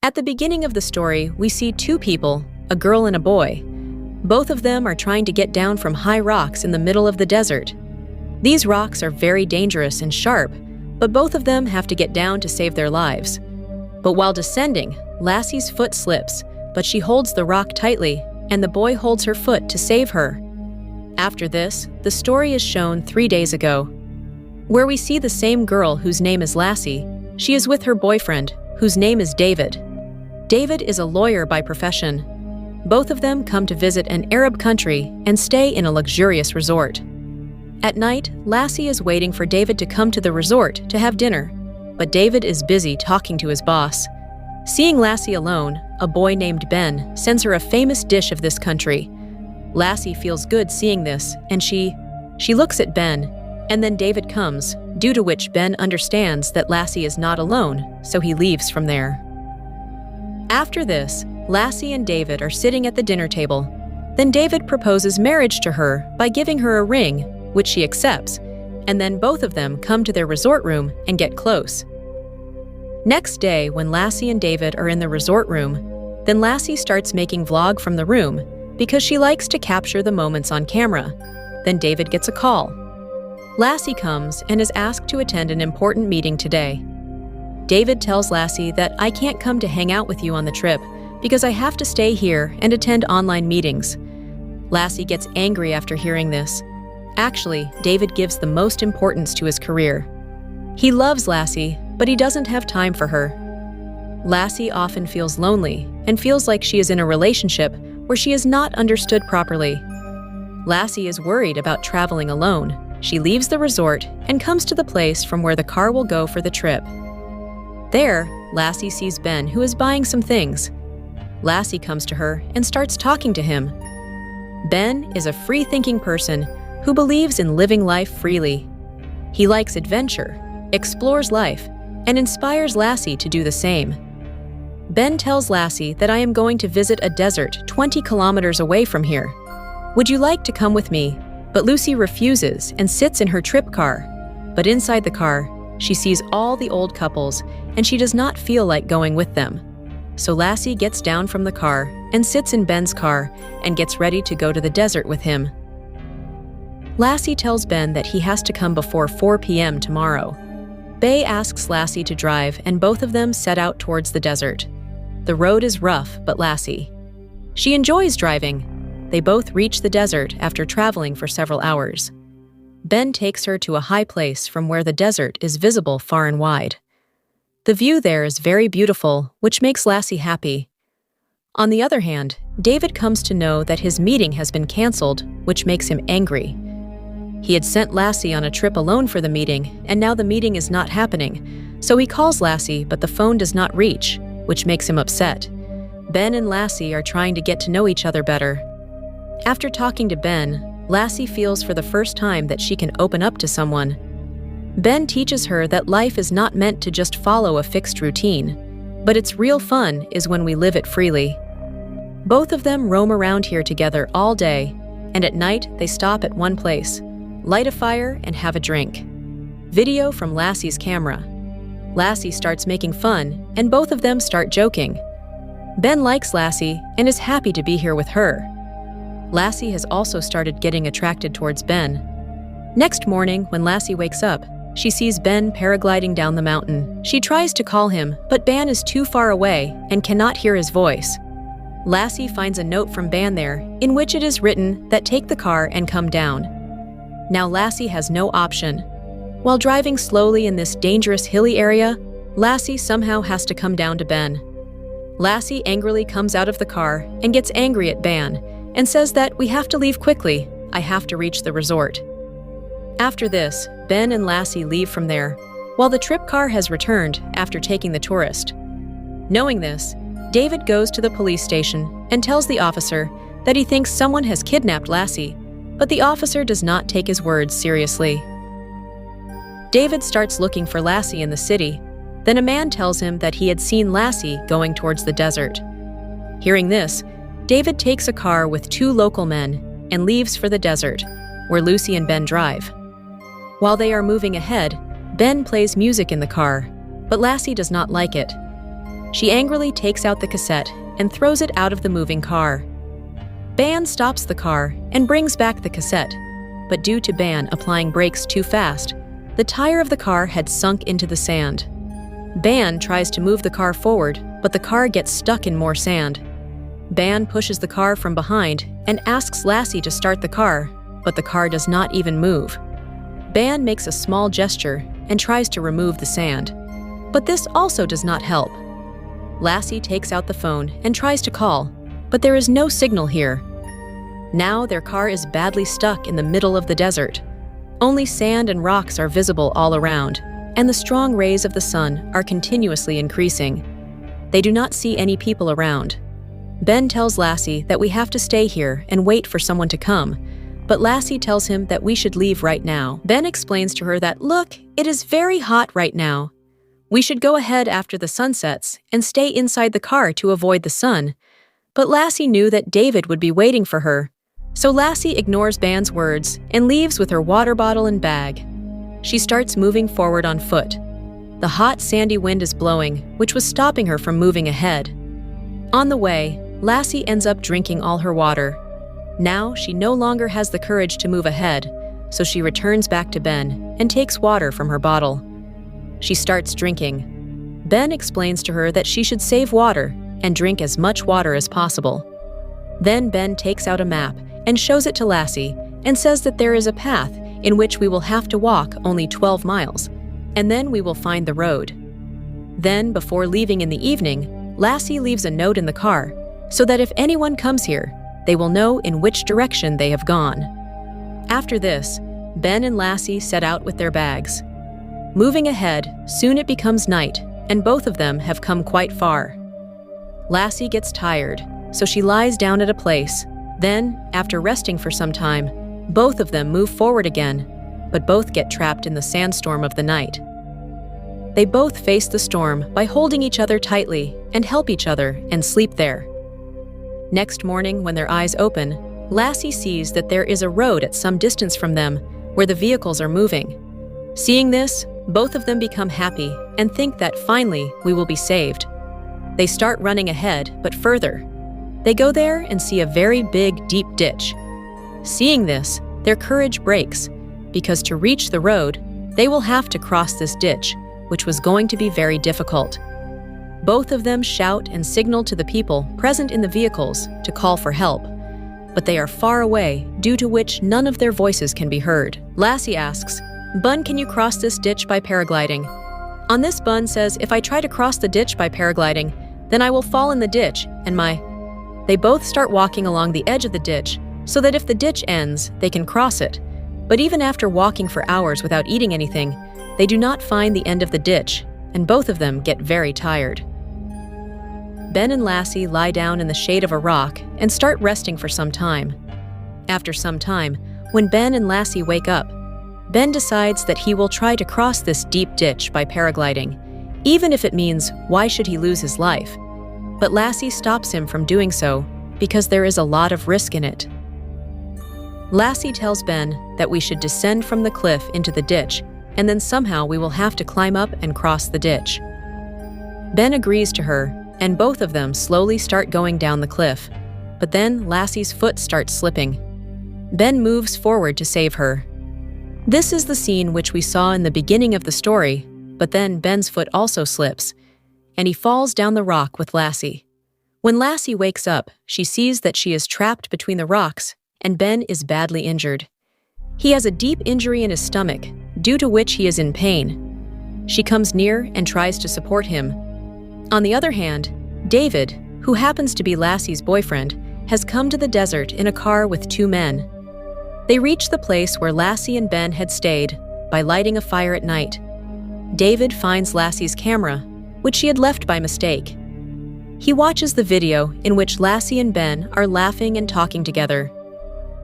At the beginning of the story, we see two people, a girl and a boy. Both of them are trying to get down from high rocks in the middle of the desert. These rocks are very dangerous and sharp, but both of them have to get down to save their lives. But while descending, Lassie's foot slips, but she holds the rock tightly, and the boy holds her foot to save her. After this, the story is shown 3 days ago, where we see the same girl whose name is Lassie. She is with her boyfriend, whose name is David. David is a lawyer by profession. Both of them come to visit an Arab country and stay in a luxurious resort. At night, Lassie is waiting for David to come to the resort to have dinner, but David is busy talking to his boss. Seeing Lassie alone, a boy named Ben sends her a famous dish of this country. Lassie feels good seeing this, and she looks at Ben, and then David comes, due to which Ben understands that Lassie is not alone, so he leaves from there. After this, Lassie and David are sitting at the dinner table. Then David proposes marriage to her by giving her a ring, which she accepts, and then both of them come to their resort room and get close. Next day, when Lassie and David are in the resort room, then Lassie starts making vlog from the room because she likes to capture the moments on camera. Then David gets a call. Lassie comes and is asked to attend an important meeting today. David tells Lassie that I can't come to hang out with you on the trip because I have to stay here and attend online meetings. Lassie gets angry after hearing this. Actually, David gives the most importance to his career. He loves Lassie, but he doesn't have time for her. Lassie often feels lonely and feels like she is in a relationship where she is not understood properly. Lassie is worried about traveling alone. She leaves the resort and comes to the place from where the car will go for the trip. There, Lassie sees Ben, who is buying some things. Lassie comes to her and starts talking to him. Ben is a free-thinking person who believes in living life freely. He likes adventure, explores life, and inspires Lassie to do the same. Ben tells Lassie that I am going to visit a desert 20 kilometers away from here. Would you like to come with me? But Lucy refuses and sits in her trip car. But inside the car, she sees all the old couples, and she does not feel like going with them. So Lassie gets down from the car and sits in Ben's car and gets ready to go to the desert with him. Lassie tells Ben that he has to come before 4 p.m. tomorrow. Bay asks Lassie to drive, and both of them set out towards the desert. The road is rough, but Lassie. She enjoys driving. They both reach the desert after traveling for several hours. Ben takes her to a high place from where the desert is visible far and wide. The view there is very beautiful, which makes Lassie happy. On the other hand, David comes to know that his meeting has been canceled, which makes him angry. He had sent Lassie on a trip alone for the meeting, and now the meeting is not happening, so he calls Lassie, but the phone does not reach, which makes him upset. Ben and Lassie are trying to get to know each other better. After talking to Ben, Lassie feels for the first time that she can open up to someone. Ben teaches her that life is not meant to just follow a fixed routine, but its real fun is when we live it freely. Both of them roam around here together all day, and at night they stop at one place, light a fire, and have a drink. Video from Lassie's camera. Lassie starts making fun, and both of them start joking. Ben likes Lassie and is happy to be here with her. Lassie has also started getting attracted towards Ben. Next morning, when Lassie wakes up, she sees Ben paragliding down the mountain. She tries to call him, but Ben is too far away and cannot hear his voice. Lassie finds a note from Ben there, in which it is written that take the car and come down. Now Lassie has no option. While driving slowly in this dangerous hilly area, Lassie somehow has to come down to Ben. Lassie angrily comes out of the car and gets angry at Ben and says that we have to leave quickly. I have to reach the resort. After this, Ben and Lassie leave from there, while the trip car has returned after taking the tourist. Knowing this, David goes to the police station and tells the officer that he thinks someone has kidnapped Lassie, but the officer does not take his words seriously. David starts looking for Lassie in the city. Then a man tells him that he had seen Lassie going towards the desert. Hearing this, David takes a car with 2 local men and leaves for the desert, where Lucy and Ben drive. While they are moving ahead, Ben plays music in the car, but Lassie does not like it. She angrily takes out the cassette and throws it out of the moving car. Ban stops the car and brings back the cassette, but due to Ban applying brakes too fast, the tire of the car had sunk into the sand. Ban tries to move the car forward, but the car gets stuck in more sand. Ban pushes the car from behind and asks Lassie to start the car, but the car does not even move. Ban makes a small gesture and tries to remove the sand, but this also does not help. Lassie takes out the phone and tries to call, but there is no signal here. Now their car is badly stuck in the middle of the desert. Only sand and rocks are visible all around, and the strong rays of the sun are continuously increasing. They do not see any people around. Ben tells Lassie that we have to stay here and wait for someone to come, but Lassie tells him that we should leave right now. Ben explains to her that, look, it is very hot right now. We should go ahead after the sun sets and stay inside the car to avoid the sun. But Lassie knew that David would be waiting for her, so Lassie ignores Ban's words and leaves with her water bottle and bag. She starts moving forward on foot. The hot, sandy wind is blowing, which was stopping her from moving ahead. On the way, Lassie ends up drinking all her water. Now she no longer has the courage to move ahead, so she returns back to Ben and takes water from her bottle. She starts drinking. Ben explains to her that she should save water and drink as much water as possible. Then Ben takes out a map and shows it to Lassie and says that there is a path in which we will have to walk only 12 miles, and then we will find the road. Then, before leaving in the evening, Lassie leaves a note in the car so that if anyone comes here, they will know in which direction they have gone. After this, Ben and Lassie set out with their bags. Moving ahead, soon it becomes night, and both of them have come quite far. Lassie gets tired, so she lies down at a place. Then, after resting for some time, both of them move forward again, but both get trapped in the sandstorm of the night. They both face the storm by holding each other tightly and help each other and sleep there. Next morning, when their eyes open, Lassie sees that there is a road at some distance from them where the vehicles are moving. Seeing this, both of them become happy and think that finally we will be saved. They start running ahead, but further. They go there and see a very big, deep ditch. Seeing this, their courage breaks, because to reach the road, they will have to cross this ditch, which was going to be very difficult. Both of them shout and signal to the people present in the vehicles to call for help, but they are far away, due to which none of their voices can be heard. Lassie asks, "Bun, can you cross this ditch by paragliding?" On this, Bun says, "If I try to cross the ditch by paragliding, then I will fall in the ditch, and They both start walking along the edge of the ditch, so that if the ditch ends, they can cross it. But even after walking for hours without eating anything, they do not find the end of the ditch, and both of them get very tired. Ben and Lassie lie down in the shade of a rock and start resting for some time. After some time, when Ben and Lassie wake up, Ben decides that he will try to cross this deep ditch by paragliding, even if it means why should he lose his life. But Lassie stops him from doing so because there is a lot of risk in it. Lassie tells Ben that we should descend from the cliff into the ditch, and then somehow we will have to climb up and cross the ditch. Ben agrees to her, and both of them slowly start going down the cliff. But then Lassie's foot starts slipping. Ben moves forward to save her. This is the scene which we saw in the beginning of the story, but then Ben's foot also slips, and he falls down the rock with Lassie. When Lassie wakes up, she sees that she is trapped between the rocks, and Ben is badly injured. He has a deep injury in his stomach, due to which he is in pain. She comes near and tries to support him. On the other hand, David, who happens to be Lassie's boyfriend, has come to the desert in a car with two men. They reach the place where Lassie and Ben had stayed by lighting a fire at night. David finds Lassie's camera, which she had left by mistake. He watches the video in which Lassie and Ben are laughing and talking together.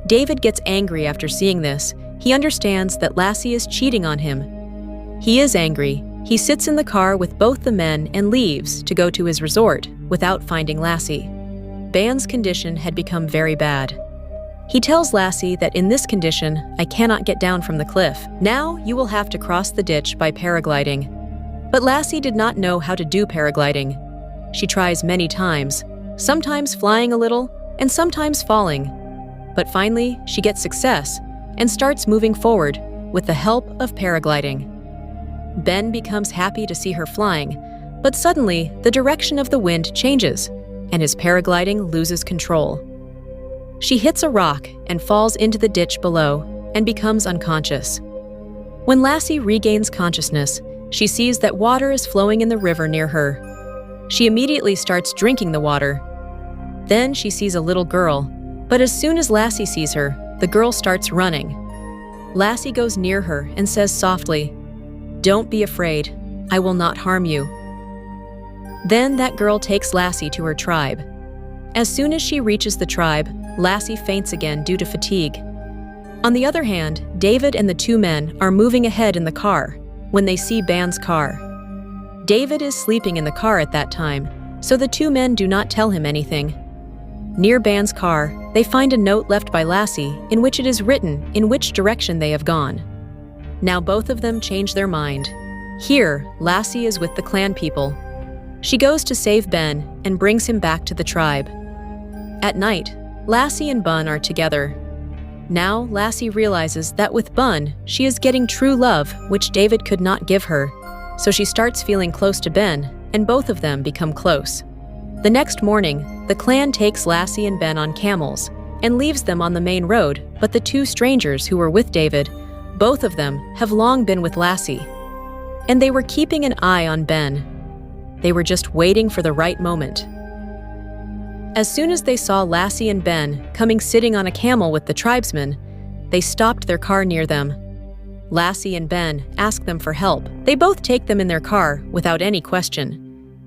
David gets angry after seeing this. He understands that Lassie is cheating on him. He is angry. He sits in the car with both the men and leaves to go to his resort without finding Lassie. Ben's condition had become very bad. He tells Lassie that in this condition, I cannot get down from the cliff. Now you will have to cross the ditch by paragliding. But Lassie did not know how to do paragliding. She tries many times, sometimes flying a little and sometimes falling. But finally, she gets success and starts moving forward with the help of paragliding. Ben becomes happy to see her flying, but suddenly the direction of the wind changes and his paragliding loses control. She hits a rock and falls into the ditch below and becomes unconscious. When Lassie regains consciousness, she sees that water is flowing in the river near her. She immediately starts drinking the water. Then she sees a little girl, but as soon as Lassie sees her, the girl starts running. Lassie goes near her and says softly, "Don't be afraid, I will not harm you." Then that girl takes Lassie to her tribe. As soon as she reaches the tribe, Lassie faints again due to fatigue. On the other hand, David and the two men are moving ahead in the car when they see Ben's car. David is sleeping in the car at that time, so the two men do not tell him anything. Near Ben's car, they find a note left by Lassie in which it is written in which direction they have gone. Now both of them change their mind. Here, Lassie is with the clan people. She goes to save Ben and brings him back to the tribe. At night, Lassie and Bun are together. Now Lassie realizes that with Bun, she is getting true love which David could not give her, so she starts feeling close to Ben, and both of them become close. The next morning, the clan takes Lassie and Ben on camels and leaves them on the main road, but the two strangers who were with David, both of them have long been with Lassie. And they were keeping an eye on Ben. They were just waiting for the right moment. As soon as they saw Lassie and Ben coming sitting on a camel with the tribesmen, they stopped their car near them. Lassie and Ben ask them for help. They both take them in their car without any question.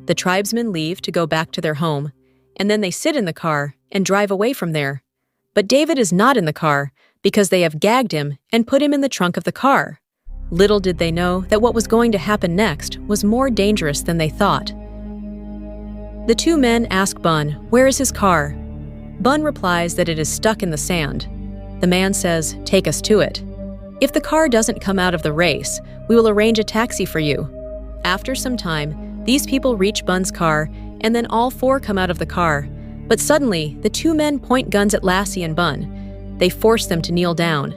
The tribesmen leave to go back to their home, and then they sit in the car and drive away from there. But David is not in the car because they have gagged him and put him in the trunk of the car. Little did they know that what was going to happen next was more dangerous than they thought. The two men ask Bun, "Where is his car?" Bun replies that it is stuck in the sand. The man says, "Take us to it. If the car doesn't come out of the race, we will arrange a taxi for you." After some time, these people reach Bun's car, and then all four come out of the car. But suddenly, the two men point guns at Lassie and Bun. They force them to kneel down.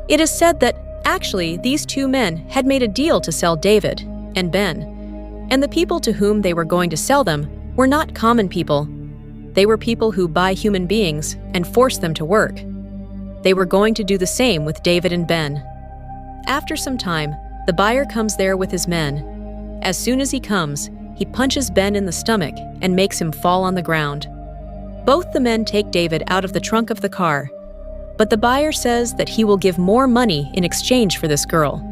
It is said that, actually, these two men had made a deal to sell David and Ben. And the people to whom they were going to sell them were not common people. They were people who buy human beings and force them to work. They were going to do the same with David and Ben. After some time, the buyer comes there with his men. As soon as he comes, he punches Ben in the stomach and makes him fall on the ground. Both the men take David out of the trunk of the car, but the buyer says that he will give more money in exchange for this girl.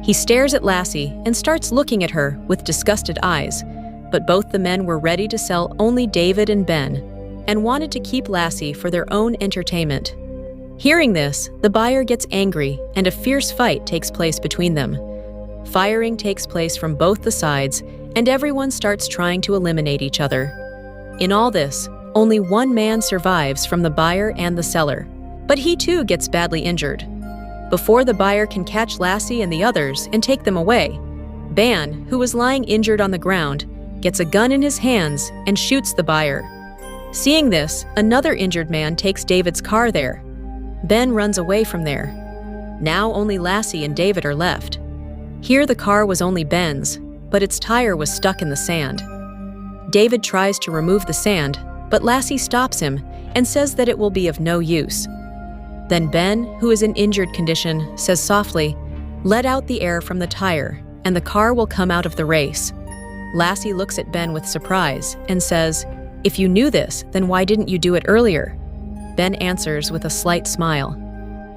He stares at Lassie and starts looking at her with disgusted eyes, but both the men were ready to sell only David and Ben, and wanted to keep Lassie for their own entertainment. Hearing this, the buyer gets angry and a fierce fight takes place between them. Firing takes place from both the sides, and everyone starts trying to eliminate each other. In all this, only one man survives from the buyer and the seller, but he too gets badly injured. Before the buyer can catch Lassie and the others and take them away, Ben, who was lying injured on the ground, gets a gun in his hands and shoots the buyer. Seeing this, another injured man takes David's car there. Ben runs away from there. Now only Lassie and David are left. Here the car was only Ben's, but its tire was stuck in the sand. David tries to remove the sand, but Lassie stops him and says that it will be of no use. Then Ben, who is in injured condition, says softly, "Let out the air from the tire, and the car will come out of the race." Lassie looks at Ben with surprise and says, "If you knew this, then why didn't you do it earlier?" Ben answers with a slight smile,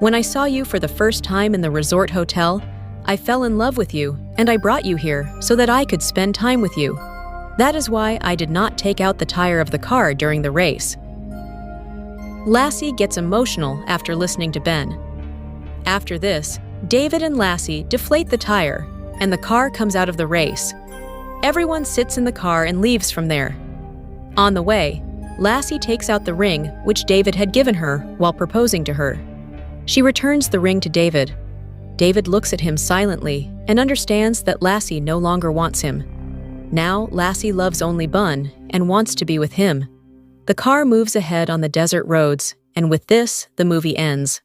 "When I saw you for the first time in the resort hotel, I fell in love with you, and I brought you here so that I could spend time with you. That is why I did not take out the tire of the car during the race." Lassie gets emotional after listening to Ben. After this, David and Lassie deflate the tire, and the car comes out of the race. Everyone sits in the car and leaves from there. On the way, Lassie takes out the ring which David had given her while proposing to her. She returns the ring to David. David looks at him silently and understands that Lassie no longer wants him. Now, Lassie loves only Bun and wants to be with him. The car moves ahead on the desert roads, and with this, the movie ends.